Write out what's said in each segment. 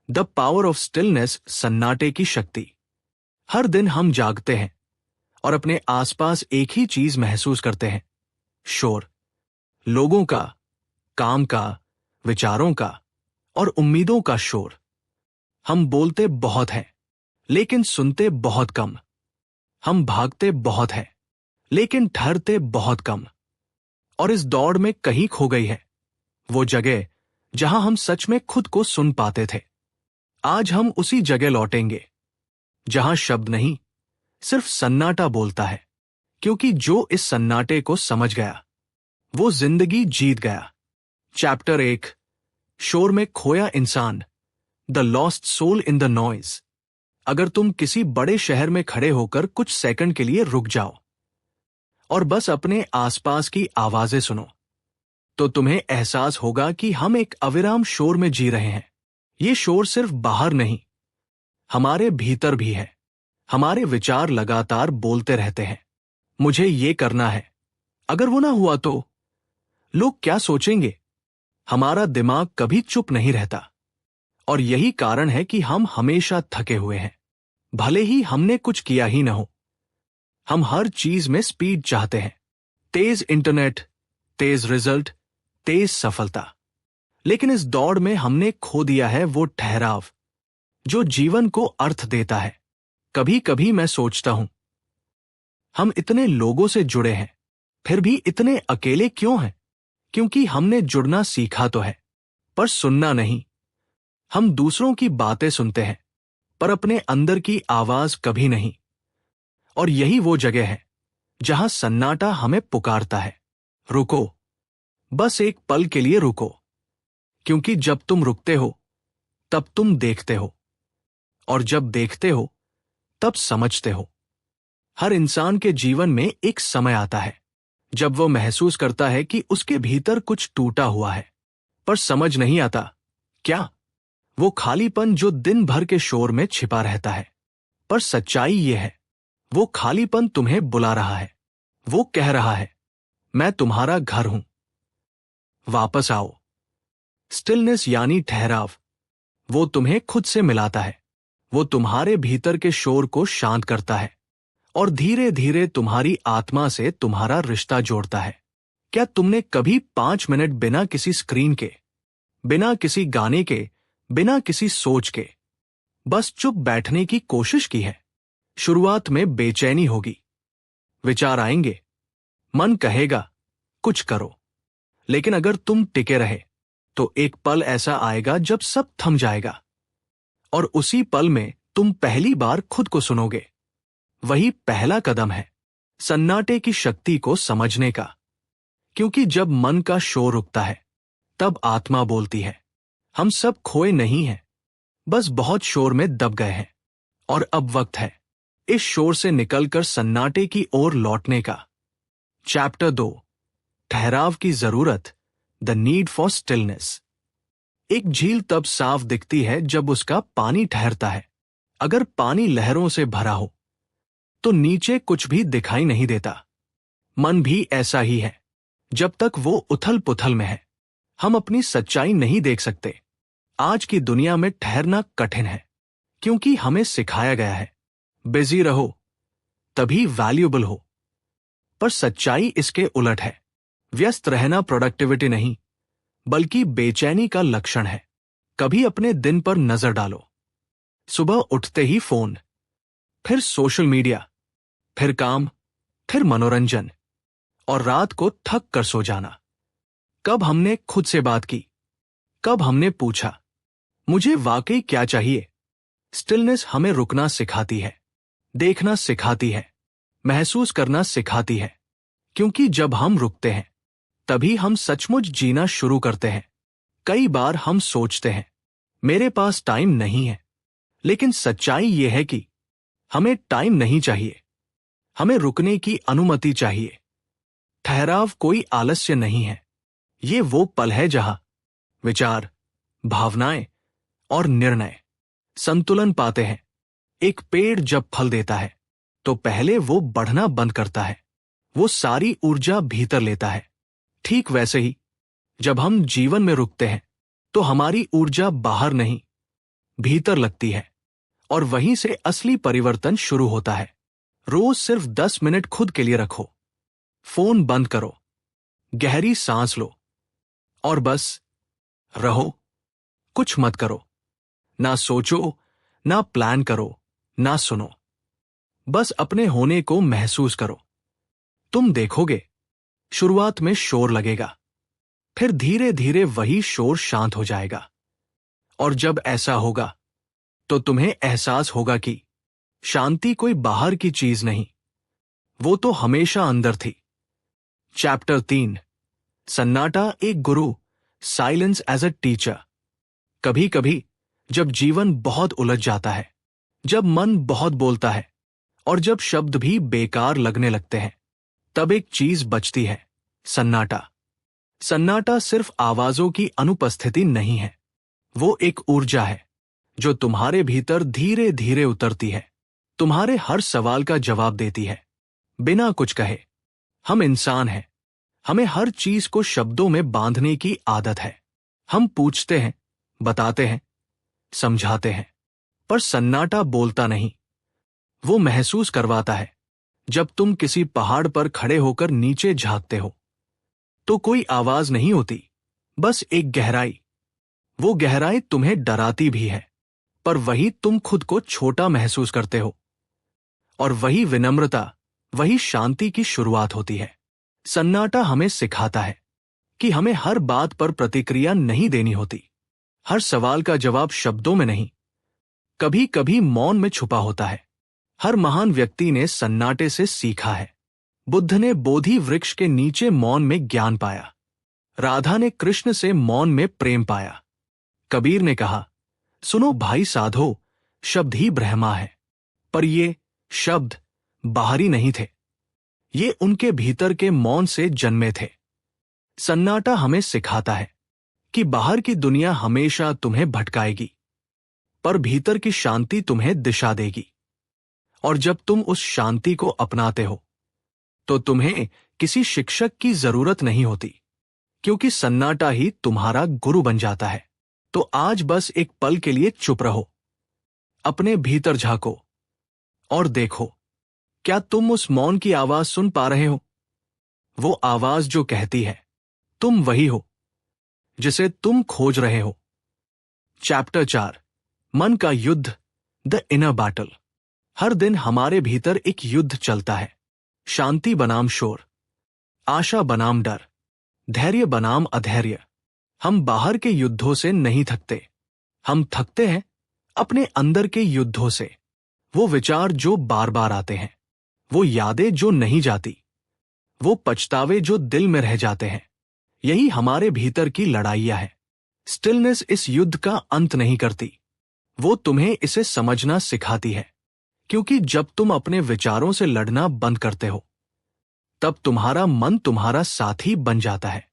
The power of stillness, सन्नाटे की शक्ति। हर दिन हम जागते हैं और अपने आसपास एक ही चीज महसूस करते हैं, शोर। लोगों का, काम का, विचारों का और उम्मीदों का शोर। हम बोलते बहुत हैं लेकिन सुनते बहुत कम। हम भागते बहुत हैं लेकिन ठहरते बहुत कम। और इस दौड़ में कहीं खो गई है वो जगह जहां हम सच में खुद को सुन पाते थे। आज हम उसी जगह लौटेंगे जहां शब्द नहीं, सिर्फ सन्नाटा बोलता है, क्योंकि जो इस सन्नाटे को समझ गया वो जिंदगी जीत गया। चैप्टर 1, शोर में खोया इंसान, the lost soul in the noise. अगर तुम किसी बड़े शहर में खड़े होकर कुछ सेकंड के लिए रुक जाओ और बस अपने आसपास की आवाजें सुनो, तो तुम्हें एहसास होगा कि हम एक अविराम शोर में जी रहे हैं। ये शोर सिर्फ बाहर नहीं, हमारे भीतर भी है। हमारे विचार लगातार बोलते रहते हैं, मुझे ये करना है, अगर वो ना हुआ तो, लोग क्या सोचेंगे। हमारा दिमाग कभी चुप नहीं रहता और यही कारण है कि हम हमेशा थके हुए हैं, भले ही हमने कुछ किया ही न हो। हम हर चीज में स्पीड चाहते हैं, तेज इंटरनेट, तेज रिजल्ट, तेज सफलता। लेकिन इस दौड़ में हमने खो दिया है वो ठहराव जो जीवन को अर्थ देता है। कभी कभी मैं सोचता हूं, हम इतने लोगों से जुड़े हैं फिर भी इतने अकेले क्यों हैं? क्योंकि हमने जुड़ना सीखा तो है पर सुनना नहीं। हम दूसरों की बातें सुनते हैं पर अपने अंदर की आवाज कभी नहीं। और यही वो जगह है जहां सन्नाटा हमें पुकारता है, रुको, बस एक पल के लिए रुको। क्योंकि जब तुम रुकते हो तब तुम देखते हो, और जब देखते हो तब समझते हो। हर इंसान के जीवन में एक समय आता है जब वो महसूस करता है कि उसके भीतर कुछ टूटा हुआ है, पर समझ नहीं आता क्या। वो खालीपन जो दिन भर के शोर में छिपा रहता है। पर सच्चाई ये है, वो खालीपन तुम्हें बुला रहा है। वो कह रहा है, मैं तुम्हारा घर हूं, वापस आओ। स्टिलनेस यानी ठहराव, वो तुम्हें खुद से मिलाता है। वो तुम्हारे भीतर के शोर को शांत करता है और धीरे धीरे तुम्हारी आत्मा से तुम्हारा रिश्ता जोड़ता है। क्या तुमने कभी 5 मिनट बिना किसी स्क्रीन के, बिना किसी गाने के, बिना किसी सोच के बस चुप बैठने की कोशिश की है? शुरुआत में बेचैनी होगी, विचार आएंगे, मन कहेगा कुछ करो। लेकिन अगर तुम टिके रहे तो एक पल ऐसा आएगा जब सब थम जाएगा और उसी पल में तुम पहली बार खुद को सुनोगे। वही पहला कदम है सन्नाटे की शक्ति को समझने का। क्योंकि जब मन का शोर रुकता है तब आत्मा बोलती है, हम सब खोए नहीं हैं, बस बहुत शोर में दब गए हैं और अब वक्त है इस शोर से निकलकर सन्नाटे की ओर लौटने का। चैप्टर 2, ठहराव की जरूरत, द नीड फॉर स्टिलनेस। एक झील तब साफ दिखती है जब उसका पानी ठहरता है। अगर पानी लहरों से भरा हो तो नीचे कुछ भी दिखाई नहीं देता। मन भी ऐसा ही है, जब तक वो उथल पुथल में है हम अपनी सच्चाई नहीं देख सकते। आज की दुनिया में ठहरना कठिन है क्योंकि हमें सिखाया गया है बिजी रहो तभी वैल्यूएबल हो। पर सच्चाई इसके उलट है, व्यस्त रहना प्रोडक्टिविटी नहीं बल्कि बेचैनी का लक्षण है। कभी अपने दिन पर नजर डालो, सुबह उठते ही फोन, फिर सोशल मीडिया, फिर काम, फिर मनोरंजन, और रात को थक कर सो जाना। कब हमने खुद से बात की? कब हमने पूछा, मुझे वाकई क्या चाहिए? स्टिलनेस हमें रुकना सिखाती है, देखना सिखाती है, महसूस करना सिखाती है। क्योंकि जब हम रुकते हैं तभी हम सचमुच जीना शुरू करते हैं। कई बार हम सोचते हैं, मेरे पास टाइम नहीं है, लेकिन सच्चाई यह है कि हमें टाइम नहीं चाहिए, हमें रुकने की अनुमति चाहिए। ठहराव कोई आलस्य नहीं है, ये वो पल है जहां विचार, भावनाएं और निर्णय संतुलन पाते हैं। एक पेड़ जब फल देता है तो पहले वो बढ़ना बंद करता है, वो सारी ऊर्जा भीतर लेता है। ठीक वैसे ही जब हम जीवन में रुकते हैं तो हमारी ऊर्जा बाहर नहीं, भीतर लगती है और वहीं से असली परिवर्तन शुरू होता है। रोज सिर्फ 10 मिनट खुद के लिए रखो। फोन बंद करो, गहरी सांस लो और बस रहो। कुछ मत करो, ना सोचो, ना प्लान करो, ना सुनो। बस अपने होने को महसूस करो। तुम देखोगे, शुरुआत में शोर लगेगा, फिर धीरे धीरे वही शोर शांत हो जाएगा। और जब ऐसा होगा तो तुम्हें एहसास होगा कि शांति कोई बाहर की चीज नहीं, वो तो हमेशा अंदर थी। चैप्टर 3, सन्नाटा एक गुरु, साइलेंस एज अ टीचर। कभी कभी जब जीवन बहुत उलझ जाता है, जब मन बहुत बोलता है और जब शब्द भी बेकार लगने लगते हैं, तब एक चीज बचती है, सन्नाटा। सन्नाटा सिर्फ आवाजों की अनुपस्थिति नहीं है, वो एक ऊर्जा है जो तुम्हारे भीतर धीरे धीरे उतरती है, तुम्हारे हर सवाल का जवाब देती है, बिना कुछ कहे। हम इंसान हैं, हमें हर चीज को शब्दों में बांधने की आदत है। हम पूछते हैं, बताते हैं, समझाते हैं, पर सन्नाटा बोलता नहीं, वो महसूस करवाता है। जब तुम किसी पहाड़ पर खड़े होकर नीचे झांकते हो तो कोई आवाज नहीं होती, बस एक गहराई। वो गहराई तुम्हें डराती भी है, पर वही तुम खुद को छोटा महसूस करते हो। और वही विनम्रता, वही शांति की शुरुआत होती है। सन्नाटा हमें सिखाता है कि हमें हर बात पर प्रतिक्रिया नहीं देनी होती, हर सवाल का जवाब शब्दों में नहीं, कभी कभी मौन में छुपा होता है। हर महान व्यक्ति ने सन्नाटे से सीखा है। बुद्ध ने बोधि वृक्ष के नीचे मौन में ज्ञान पाया, राधा ने कृष्ण से मौन में प्रेम पाया, कबीर ने कहा, सुनो भाई साधो, शब्द ही ब्रह्मा है। पर ये शब्द बाहरी नहीं थे, ये उनके भीतर के मौन से जन्मे थे। सन्नाटा हमें सिखाता है कि बाहर की दुनिया हमेशा तुम्हें भटकाएगी, पर भीतर की शांति तुम्हें दिशा देगी। और जब तुम उस शांति को अपनाते हो तो तुम्हें किसी शिक्षक की जरूरत नहीं होती, क्योंकि सन्नाटा ही तुम्हारा गुरु बन जाता है। तो आज बस एक पल के लिए चुप रहो, अपने भीतर झांको और देखो, क्या तुम उस मौन की आवाज सुन पा रहे हो? वो आवाज जो कहती है, तुम वही हो जिसे तुम खोज रहे हो। चैप्टर 4, मन का युद्ध, द इनर बैटल। हर दिन हमारे भीतर एक युद्ध चलता है, शांति बनाम शोर, आशा बनाम डर, धैर्य बनाम अधैर्य। हम बाहर के युद्धों से नहीं थकते, हम थकते हैं अपने अंदर के युद्धों से। वो विचार जो बार बार आते हैं, वो यादें जो नहीं जाती, वो पछतावे जो दिल में रह जाते हैं, यही हमारे भीतर की लड़ाइयां हैं। स्टिलनेस इस युद्ध का अंत नहीं करती, वो तुम्हें इसे समझना सिखाती है। क्योंकि जब तुम अपने विचारों से लड़ना बंद करते हो, तब तुम्हारा मन तुम्हारा साथी बन जाता है।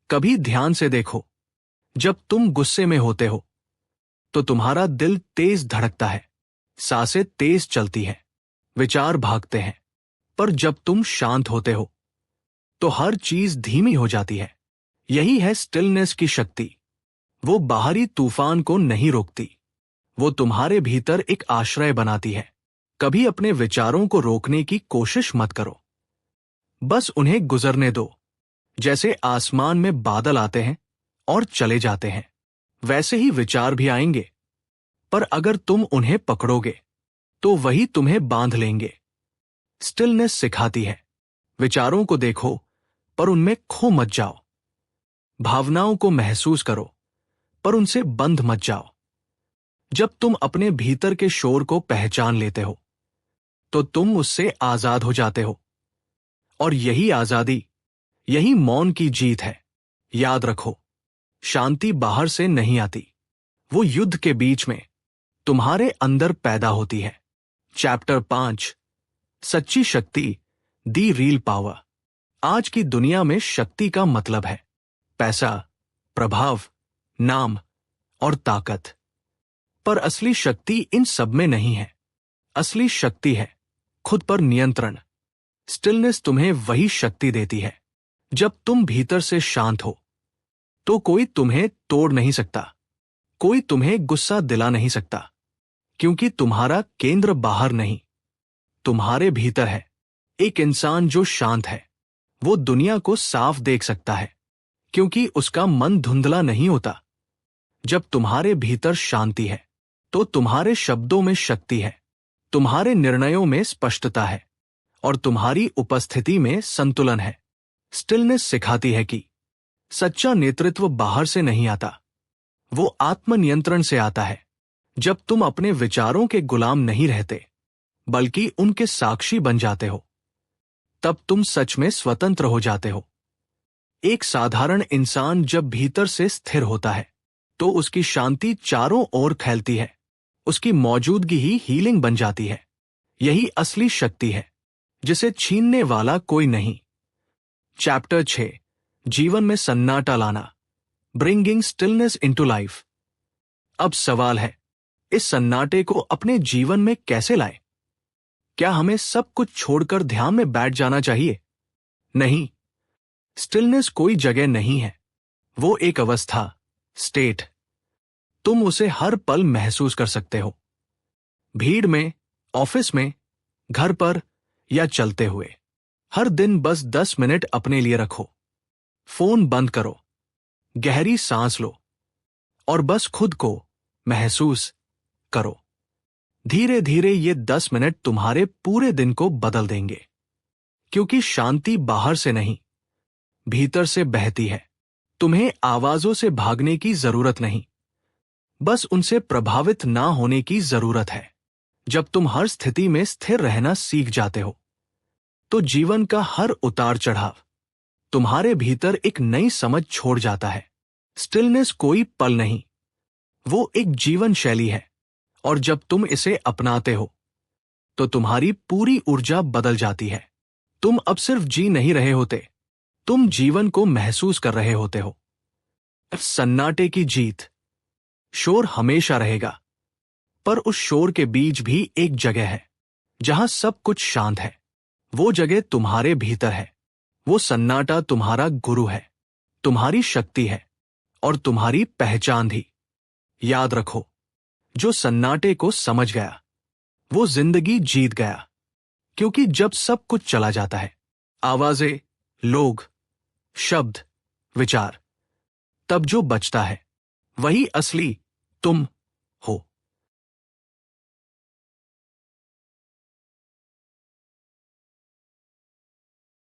कभी ध्यान से देखो, जब तुम गुस्से में होते हो तो तुम्हारा दिल तेज धड़कता है, सांसें तेज चलती हैं, विचार भागते हैं। पर जब तुम शांत होते हो तो हर चीज धीमी हो जाती है। यही है स्टिलनेस की शक्ति। वो बाहरी तूफान को नहीं रोकती, वो तुम्हारे भीतर एक आश्रय बनाती है। कभी अपने विचारों को रोकने की कोशिश मत करो, बस उन्हें गुजरने दो। जैसे आसमान में बादल आते हैं और चले जाते हैं, वैसे ही विचार भी आएंगे, पर अगर तुम उन्हें पकड़ोगे तो वही तुम्हें बांध लेंगे। स्टिलनेस सिखाती है, विचारों को देखो पर उनमें खो मत जाओ, भावनाओं को महसूस करो पर उनसे बंध मत जाओ। जब तुम अपने भीतर के शोर को पहचान लेते हो तो तुम उससे आजाद हो जाते हो। और यही आजादी, यही मौन की जीत है। याद रखो, शांति बाहर से नहीं आती, वो युद्ध के बीच में तुम्हारे अंदर पैदा होती है। चैप्टर 5, सच्ची शक्ति, दी रियल पावर। आज की दुनिया में शक्ति का मतलब है पैसा, प्रभाव, नाम और ताकत। पर असली शक्ति इन सब में नहीं है। असली शक्ति है खुद पर नियंत्रण। स्टिलनेस तुम्हें वही शक्ति देती है। जब तुम भीतर से शांत हो तो कोई तुम्हें तोड़ नहीं सकता, कोई तुम्हें गुस्सा दिला नहीं सकता, क्योंकि तुम्हारा केंद्र बाहर नहीं, तुम्हारे भीतर है। एक इंसान जो शांत है, वो दुनिया को साफ देख सकता है, क्योंकि उसका मन धुंधला नहीं होता। जब तुम्हारे भीतर शांति है, तो तुम्हारे शब्दों में शक्ति है, तुम्हारे निर्णयों में स्पष्टता है, और तुम्हारी उपस्थिति में संतुलन है। स्टिलनेस सिखाती है कि सच्चा नेतृत्व बाहर से नहीं आता, वो आत्मनियंत्रण से आता है। जब तुम अपने विचारों के गुलाम नहीं रहते, बल्कि उनके साक्षी बन जाते हो, तब तुम सच में स्वतंत्र हो जाते हो। एक साधारण इंसान जब भीतर से स्थिर होता है, तो उसकी शांति चारों ओर फैलती है, उसकी मौजूदगी ही हीलिंग बन जाती है। यही असली शक्ति है, जिसे छीनने वाला कोई नहीं। चैप्टर 6, जीवन में सन्नाटा लाना, ब्रिंगिंग स्टिलनेस इनटू लाइफ। अब सवाल है, इस सन्नाटे को अपने जीवन में कैसे लाएं? क्या हमें सब कुछ छोड़कर ध्यान में बैठ जाना चाहिए? नहीं, स्टिलनेस कोई जगह नहीं है, वो एक अवस्था, स्टेट। तुम उसे हर पल महसूस कर सकते हो, भीड़ में, ऑफिस में, घर पर या चलते हुए। हर दिन बस 10 मिनट अपने लिए रखो, फोन बंद करो, गहरी सांस लो, और बस खुद को महसूस करो। धीरे धीरे ये 10 मिनट तुम्हारे पूरे दिन को बदल देंगे, क्योंकि शांति बाहर से नहीं, भीतर से बहती है। तुम्हें आवाजों से भागने की जरूरत नहीं, बस उनसे प्रभावित ना होने की जरूरत है। जब तुम हर स्थिति में स्थिर रहना सीख जाते हो, तो जीवन का हर उतार चढ़ाव तुम्हारे भीतर एक नई समझ छोड़ जाता है। स्टिलनेस कोई पल नहीं, वो एक जीवन शैली है, और जब तुम इसे अपनाते हो, तो तुम्हारी पूरी ऊर्जा बदल जाती है। तुम अब सिर्फ जी नहीं रहे होते, तुम जीवन को महसूस कर रहे होते हो। सन्नाटे की जीत। शोर हमेशा रहेगा, पर उस शोर के बीच भी एक जगह है, जहां सब कुछ शांत है। वो जगह तुम्हारे भीतर है। वो सन्नाटा तुम्हारा गुरु है, तुम्हारी शक्ति है, और तुम्हारी पहचान भी। याद रखो, जो सन्नाटे को समझ गया, वो जिंदगी जीत गया। क्योंकि जब सब कुछ चला जाता है, आवाजें, लोग, शब्द, विचार, तब जो बचता है, वही असली तुम हो।